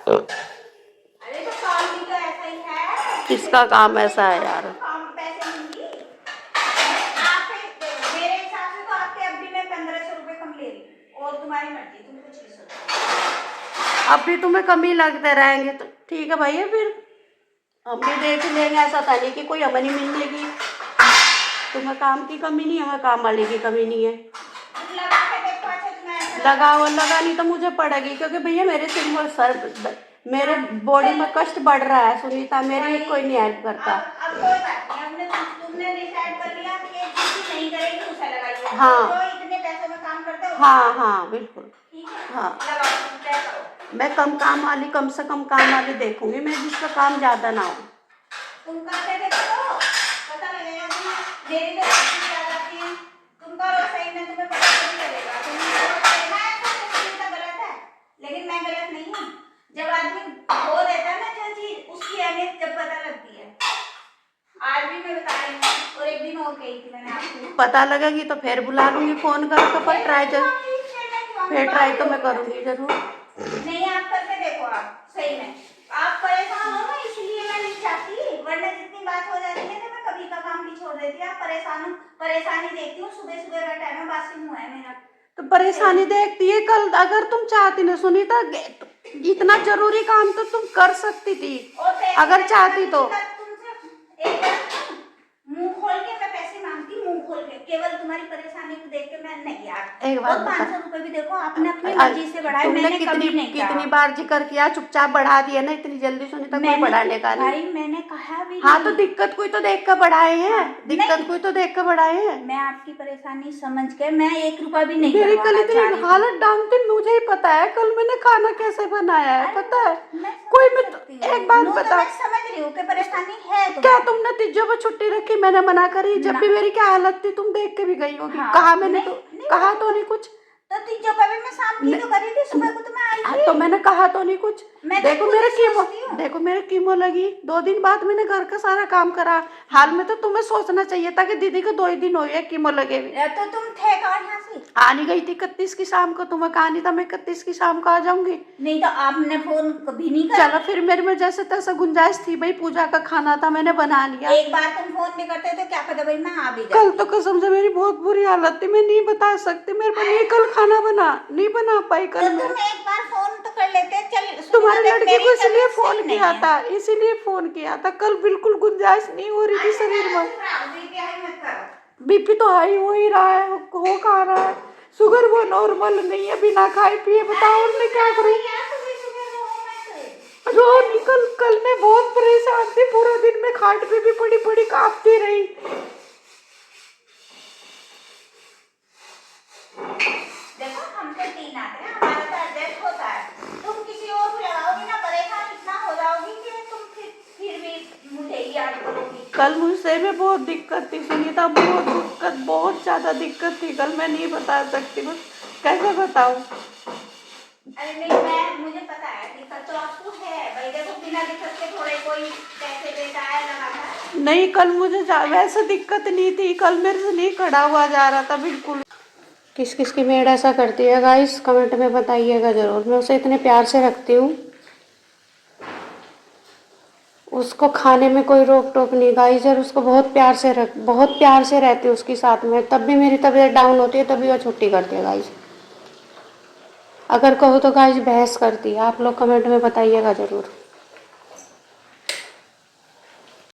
अरे तो काम भी तो ऐसा ही है। किसका काम ऐसा है यार? काम पैसे लूंगी मेरे हिसाब से तो आपके अब भी मैं 1500 रुपए कम ले रही हूँ और तुम्हारी मर्जी, तुम कुछ भी सोचो। अब भी तुम्हें कमी लगते रहेंगे तो ठीक है भैया, फिर हम भी देख लेंगे। ऐसा था नहीं कि कोई हमें नहीं मिलेगी। तुम्हें काम की कमी नहीं, हमें काम वाले की कमी नहीं है। लगा के देखो। अच्छा तुम्हें लगा नहीं तो मुझे पड़ेगी, क्योंकि भैया मेरे सिर में सर, मेरे बॉडी में कष्ट बढ़ रहा है सुनीता, मेरी कोई नहीं हेल्प करता। अब कोई बात नहीं, तुमने डिसाइड कर लिया कि जिसकी नहीं करेगी उसे लगाइए। हाँ। जो इतने पैसों में काम करते हो। हाँ हाँ बिल्कुल। ठीक है। हाँ लगाओ। मैं कम काम वाली, कम से कम काम वाली देखूंगी मैं, जिसका काम ज्यादा ना हो। तुम करके देखो, पता लगेगा कि मेरी तो याद आती है। तुम करो सही में, तुम्हें पता नहीं चलेगा। गलत है, लेकिन मैं गलत नहीं हूँ। जब आदमी खो देता है ना जो चीज, उसकी अहमियत जब पता लगती है। आज भी मैं बता रही हूँ, और एक दिन और कही थी मैंने आपको। पता लगेगी तो फिर बुला लूंगी फोन करके, पर ट्राई फिर ट्राई तो मैं करूंगी जरूर। नहीं आप करके देखो, आप सही में आप परेशान हो ना, इसलिए मैं नहीं चाहती, वरना जितनी बात हो जाती है तो मैं कभी का काम भी छोड़ देती। आप परेशानी देखती हूँ, सुबह सुबह का टाइम है, बासी मुंह है मेरा। तो परेशानी देखती है, कल अगर तुम चाहती ना सुनीता, इतना जरूरी काम तो तुम कर सकती थी अगर चाहती तो। मुंह खोल के मैं पैसे मांगती, मुंह खोल के, केवल तुम्हारी परेशानी को देख के मैं नहीं यार। एक बात 500 रुपए भी देखो आपने अपनी मर्जी से बढ़ाए, मैंने कभी नहीं कहा। कितनी बार जिक्र किया, चुपचाप बढ़ा दिया ना, इतनी जल्दी सुनीता कोई बढ़ाने का नहीं। भाई मैंने कहा भी हाँ तो दिक्कत कोई तो देख कर बढ़ाए हैं। दिक्कत कोई तो देख कर बढ़ाए हैं। मैं आपकी परेशानी समझ के मैं 1 रुपया भी नहीं मेरी कल इतनी हालत डाउन थी, मुझे ही पता है कल मैंने खाना कैसे बनाया है, पता है। कोई मैं एक बात बता, समझ रही हूँ कि परेशानी है क्या तुमने तीजों पर छुट्टी रखी, मैंने मना करी? जब भी मेरी क्या हालत थी तुम देख के भी गई होगी। कहा मैंने तो कहा तो नहीं कुछ। तो तीजों पर भी मैं शाम की तो करी थी, सुबह को तो मैं आई थी। तो मैंने कहा तो नहीं कुछ। देखो मेरे कीमो लगी, 2 दिन बाद मैंने घर का सारा काम करा। हाल में तो तुम्हें सोचना चाहिए था कि दीदी को 2 ही दिन हुए कीमो लगे हुए। तो तुम थे कहाँ यहाँ से? आनी गई थी 31 की शाम को, तुम्हें कहा नहीं था मैं 31 की शाम को आ जाऊंगी? नहीं तो आपने फोन कभी नहीं करा। चलो फिर मेरे में जैसे तैसे गुंजाइश थी भाई, पूजा का खाना था मैंने बना लिया। एक बार तुम फोन भी करते तो क्या पता भाई मैं आ भी जाती। कल तो कसम से मेरी बहुत बुरी हालत थी, मैं नहीं बता सकती, मेरे को नहीं कल खाना नहीं बना पाई कल। तो तुम एक बार फोन तो कर लेते। चल तुम्हारी लड़की को इसलिए फोन किया था, इसीलिए फोन किया था। कल बिल्कुल गुंजाइश नहीं हो रही थी शरीर में। बीपी तो हाई हो ही रहा है, हो खा रहा है। शुगर वो नॉर्मल नहीं है, बिना खाए पिए। बताओ और मैं क्या करूं? रो निकल, कल मैं बहुत परेशान थी, पूरा दिन मैं खाट पे भी पड़ी पड़ी कांपती रही। देखो हम तो 3 आते हैं, हमारा तो एडजस्ट होता है। तुम किसी और को लगाओगी ना, परेशान इतना हो जाओगी कि तुम फिर भी मुझे ही याद करोगी। कल मुझसे में बहुत दिक्कत थी सुनीता, बहुत ज्यादा दिक्कत थी कल, मैं नहीं बता सकती, बस कैसे बताऊं। अरे नहीं, मुझे पता है दिक्कत तो आपको है भाई। देखो बिना दिक्कत के थोड़े कोई पैसे देता है, लगाता है। नहीं कल मुझे वैसे दिक्कत नहीं थी, कल मेरे से नहीं खड़ा हुआ जा रहा था बिल्कुल। किस किस की मेड ऐसा करती है गाइस, कमेंट में बताइएगा जरूर। मैं उसे इतने प्यार से रखती हूँ, उसको खाने में कोई रोक टोक नहीं गाइस, और उसको बहुत प्यार से रहती हूँ उसके साथ में। तब भी मेरी तबीयत डाउन होती है, तभी वो छुट्टी करती है गाइस। अगर कहो तो गाइस बहस करती है। आप लोग कमेंट में बताइएगा जरूर।